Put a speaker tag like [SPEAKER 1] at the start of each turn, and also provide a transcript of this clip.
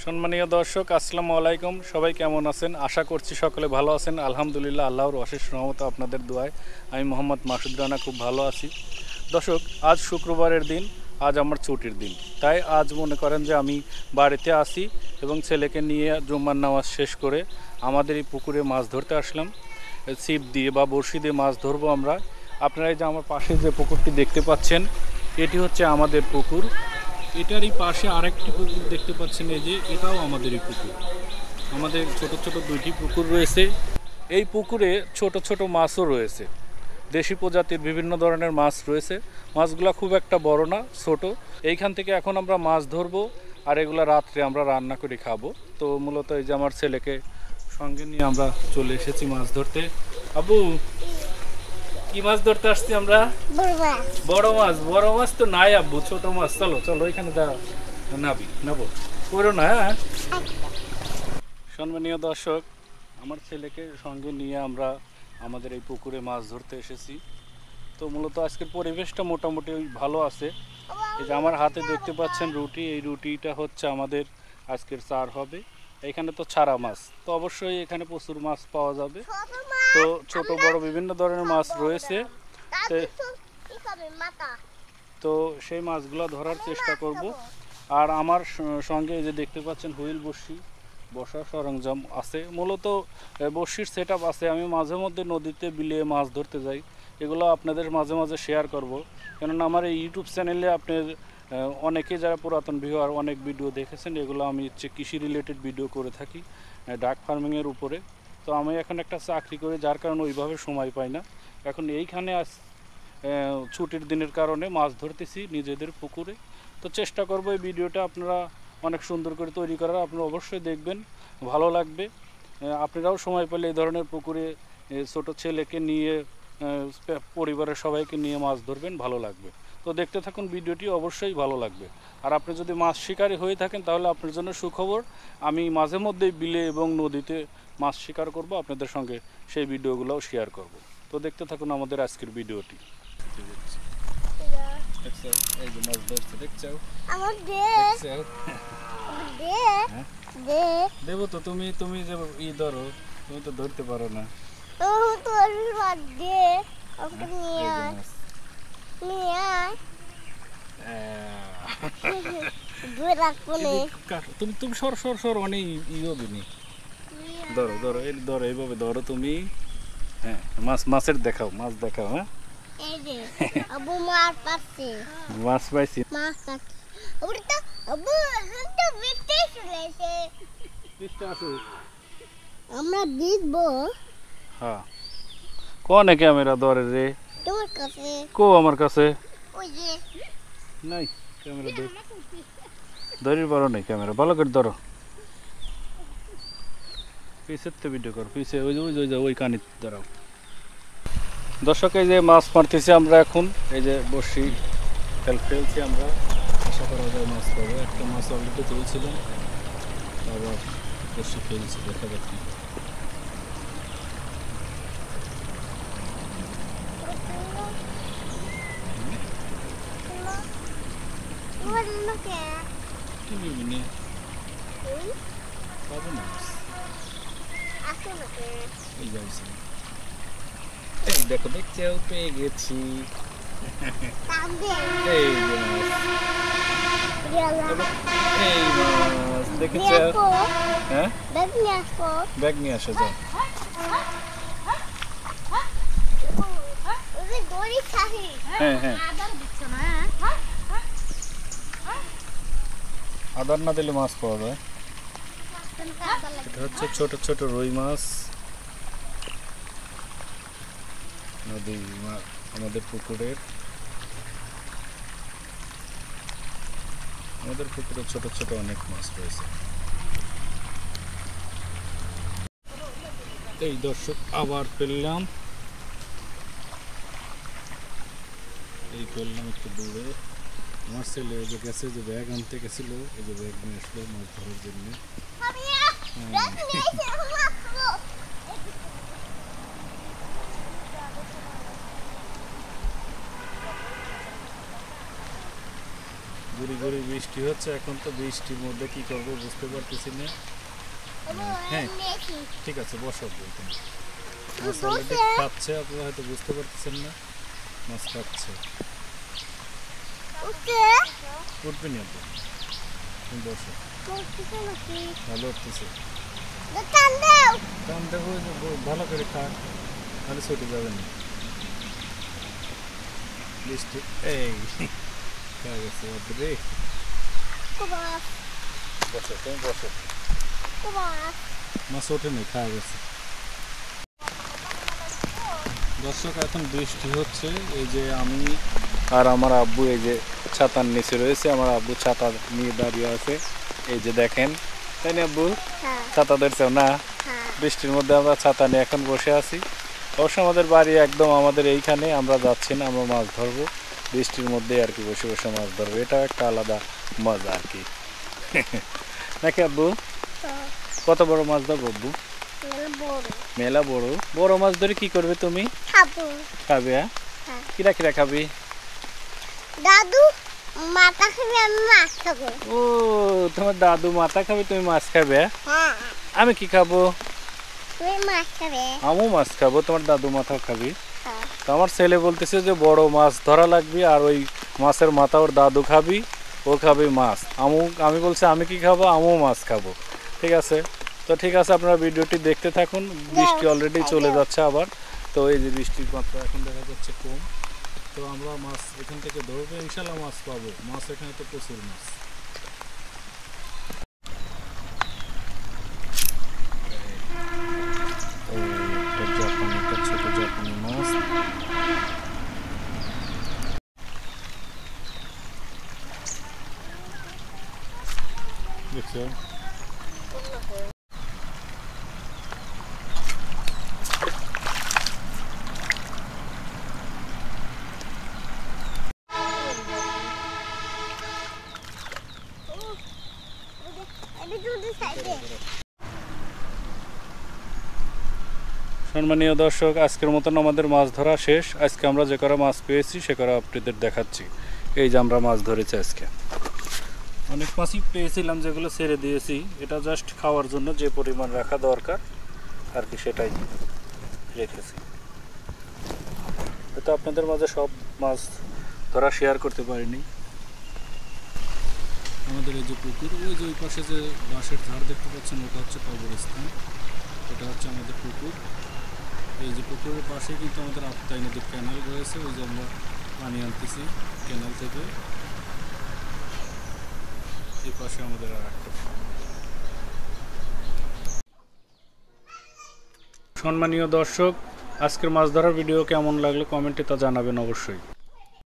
[SPEAKER 1] সম্মানীয় দর্শক, আসসালামু আলাইকুম। সবাই কেমন আছেন? আশা করছি সকলে ভালো আছেন। আলহামদুলিল্লাহ, আল্লাহর অশেষ রহমতে আপনাদের দোয়ায় আমি মোহাম্মদ মাসুদ রানা খুব ভালো আছি। দর্শক, আজ শুক্রবারের দিন, আজ আমার ছুটির দিন। তাই আজ মনে করেন যে আমি বাড়িতে আসি এবং ছেলেকে নিয়ে জুম্মার নামাজ শেষ করে আমাদের এই পুকুরে মাছ ধরতে আসলাম। ছিপ দিয়ে বা বড়শি দিয়ে মাছ ধরবো আমরা। আপনারা এই যে আমার পাশে যে পুকুরটি দেখতে পাচ্ছেন, এটি হচ্ছে আমাদের পুকুর। এটারই পাশে আরেকটি পুকুর দেখতে পাচ্ছেন, এই যে এটাও আমাদেরই পুকুর। আমাদের ছোট ছোট দুইটি পুকুর রয়েছে। এই পুকুরে ছোট ছোট মাছও রয়েছে, দেশি প্রজাতির বিভিন্ন ধরনের মাছ রয়েছে। মাছগুলো খুব একটা বড় না, ছোট। এইখান থেকে এখন আমরা মাছ ধরবো আর এগুলো রাত্রে আমরা রান্না করে খাবো। তো মূলত এই যে আমার ছেলেকে সঙ্গে নিয়ে আমরা চলে এসেছি মাছ ধরতে। আবু, কি মাছ ধরতে আসছি আমরা? বড় মাছ। বড় মাছ তো নাই আব্বু, ছোট মাছ। চলো চলো, এখানে নেবো করো না। হ্যাঁ, সম্মানীয় দর্শক, আমার ছেলেকে সঙ্গে নিয়ে আমরা আমাদের এই পুকুরে মাছ ধরতে এসেছি। তো মূলত আজকের পরিবেশটা মোটামুটি ভালো আছে। এই যে আমার হাতে দেখতে পাচ্ছেন রুটি, এই রুটিটা হচ্ছে আমাদের আজকের চার হবে। এখানে তো ছাড়া মাছ, তো অবশ্যই এখানে প্রচুর মাছ পাওয়া যাবে। তো ছোট বড় বিভিন্ন ধরনের মাছ রয়েছে। তো সেই মাছগুলো ধরার চেষ্টা করব। আর আমার সঙ্গে এই যে দেখতে পাচ্ছেন হুইল বড়শি, বসার সরঞ্জাম আছে। মূলত বড়শির সেট আপ আছে। আমি মাঝে মধ্যে নদীতে বিলে মাছ ধরতে যাই, এগুলো আপনাদের মাঝে মাঝে শেয়ার করব। কেননা আমার এই ইউটিউব চ্যানেলে আপনার অনেকে যারা পুরাতন ভিউয়ার অনেক ভিডিও দেখেছেন, এগুলো আমি হচ্ছে কৃষি রিলেটেড ভিডিও করে থাকি, ডাক ফার্মিংয়ের উপরে। তো আমি এখন একটা চাকরি করি, যার কারণে ওইভাবে সময় পাই না। এখন এইখানে ছুটির দিনের কারণে মাছ ধরতেছি নিজেদের পুকুরে। তো চেষ্টা করব এই ভিডিওটা আপনারা অনেক সুন্দর করে তৈরি করার। আপনারা অবশ্যই দেখবেন, ভালো লাগবে। আপনারাও সময় পেলে এই ধরনের পুকুরে ছোট ছেলেকে নিয়ে পরিবারের সবাইকে নিয়ে মাছ ধরবেন, ভালো লাগবে। তো দেখতে থাকুন ভিডিওটি, অবশ্যই ভালো লাগবে। আর আপনি যদি মাছ শিকারী হয়ে থাকেন তাহলে আপনার জন্য সুখবর, আমি মাঝে মধ্যেই বিলে এবং নদীতে মাছ শিকার করব, আপনাদের সঙ্গে সেই ভিডিওগুলোও শেয়ার করব। তো দেখতে থাকুন আমাদের আজকের ভিডিওটি। এই যে মাছ ধরছে, দেখছো? দেবো তো, তুমি যে ধরো, তুমি তো ধরতে পারো না। তুমি সর সর সর, অনেক হবে নি। ধরো ধরো, এই ধরো, এইভাবে ধরো তুমি। হ্যাঁ, মাছের দেখাও, মাছ দেখাও। হ্যাঁ, মাছ পাইছি।
[SPEAKER 2] আমরা দেখবো।
[SPEAKER 1] হ্যাঁ, কোনে ক্যামেরা ধরে রে?
[SPEAKER 2] তোমার কাছে।
[SPEAKER 1] কো আমার কাছে
[SPEAKER 2] ওই যে
[SPEAKER 1] নাই ক্যামেরা। ধরির পারো নাই ক্যামেরা, ভালো করে ধরো। পিছের তো ভিডিও কর, পিছে ওই যে ওই কানি ধরাও। দর্শক, এই যে মাছ মারতেছি আমরা এখন। এই যে বড়শি ফেলছি আমরা, আশা করা যায় মাছ পাবো। একটা মাছ অলরেডি তুলছিলাম, আবার বড়শি ফেলছি, দেখা যাচ্ছে। পাবো না মাছ। এই যাইছি, এই দেখো, দেখছো, পেয়ে গেছি। এই যে মাছ, এই মাছ দেখেছ? হ্যাঁ, ব্যাগ নিয়ে আসো, যাও। হ্যাঁ হ্যাঁ, আদার না দিলে মাছ পাওয়া যায়। এটা হচ্ছে ছোট ছোট রুই মাছ, নদী আমাদের পুকুরের। আমাদের পুকুরে ছোট ছোট অনেক মাছ রয়েছে। এই দর্শক, আবার ফেললাম, এই ফেললাম একটু দূরে। আমার ছেলে ওই যে গেছে, যে ব্যাগ আনতে গেছিল, এই যে ব্যাগ নিয়ে আসলো মাছ ধরার জন্য। গুড়ি গুড়ি বৃষ্টি হচ্ছে, এখন তো বৃষ্টির মধ্যে কি করবো বুঝতে পারতেছি না। হ্যাঁ ঠিক আছে, বসো তুমি। মাছ অলরেডি খাচ্ছে, আপনারা হয়তো বুঝতে পারতেছেন না, মাছ খাচ্ছে। উঠবে না তো, তুমি বসো। ভালো উঠতেছে, টান দেবো, ভালো করে খাক, তাহলে ছুটে যাবে না বৃষ্টি। এই খাওয়া গেছে রে, বসো তুমি বসো। মাছ ওঠে নেই, খাওয়া গেছে। দর্শক এখন বৃষ্টি হচ্ছে, এই যে আমি আর আমার আব্বু এই যে ছাতার নিচে রয়েছে, আমার আব্বু ছাতা নিয়ে দাঁড়িয়ে আছে, এই যে দেখেন, তাই না আব্বু? ছাতা ধরছেও না? বৃষ্টির মধ্যে আমরা ছাতা নিয়ে এখন বসে আছি। অবশ্য আমাদের বাড়ি একদম আমাদের এইখানে, আমরা যাচ্ছি না, আমরা মাছ ধরবো বৃষ্টির মধ্যে আর কি, বসে বসে মাছ ধরবো, এটা একটা আলাদা মজা আর কি। নাকি আব্বু? কত বড় মাছ ধরবো আব্বু? মেলা বড় বড় মাছ ধরে কি করবে তুমি? খাবে? হ্যাঁ, কিরা কিরা খাবি?
[SPEAKER 2] দাদু মাথা খাবে, আমি মাছ খাবো।
[SPEAKER 1] ও, তোমার দাদু মাথা খাবে, তুমি মাছ খাবে?
[SPEAKER 2] হ্যাঁ।
[SPEAKER 1] আমি কি খাবো?
[SPEAKER 2] তুমি মাছ খাবে।
[SPEAKER 1] আমিও মাছ খাবো, তোমার দাদু মাথা খাবি।
[SPEAKER 2] হ্যাঁ।
[SPEAKER 1] তো আমার ছেলে বলতেছে যে বড় মাছ ধরা লাগবে, আর ওই মাছের মাথা ওর দাদু খাবি, ও খাবি মাছ। আমি বলছি আমি কি খাবো? আমিও মাছ খাবো। ঠিক আছে, তো ঠিক আছে, আপনারা ভিডিওটি দেখতে থাকুন। বৃষ্টি অলরেডি চলে যাচ্ছে আবার, তো এই যে বৃষ্টির মাত্রা এখন দেখা যাচ্ছে কম, তো আমরা মাছ এখান থেকে ধরবো, ইনশাল্লাহ মাছ পাবো। মাছ এখানে তো প্রচুর মাছ। ছোট জাপানি মাছ, দেখছো? সম্মানীয় দর্শক, আজকের মতন আমাদের মাছ ধরা শেষ। আজকে আমরা যে করা মাছ পেয়েছি সে করা আপনাদের দেখাচ্ছি। এই যে আমরা মাছ ধরেছি আজকে, অনেক মাছই পেয়েছিলাম যেগুলো ছেড়ে দিয়েছি, এটা জাস্ট খাওয়ার জন্য যে পরিমাণ রাখা দরকার আর কি, সেটাই রেখেছি। তো আপনাদের মাঝে সব মাছ ধরা শেয়ার করতে পারিনি। আমাদের এই যে পুকুর, ওই যে ওই পাশে যে বাঁশের ঝাড় দেখতে পাচ্ছেন, ওটা হচ্ছে কবরস্থান, এটা হচ্ছে আমাদের পুকুর। এই যে পুকুরের পাশে কিন্তু আমাদের আত্মাই নদীর ক্যানাল রয়েছে, ওই যে আমরা পানি আনতেছি ক্যানাল থেকে, এই পাশে আমাদের আর একটা। সম্মানীয় দর্শক, আজকের মাছ ধরার ভিডিও কেমন লাগলো কমেন্টে তা জানাবেন অবশ্যই।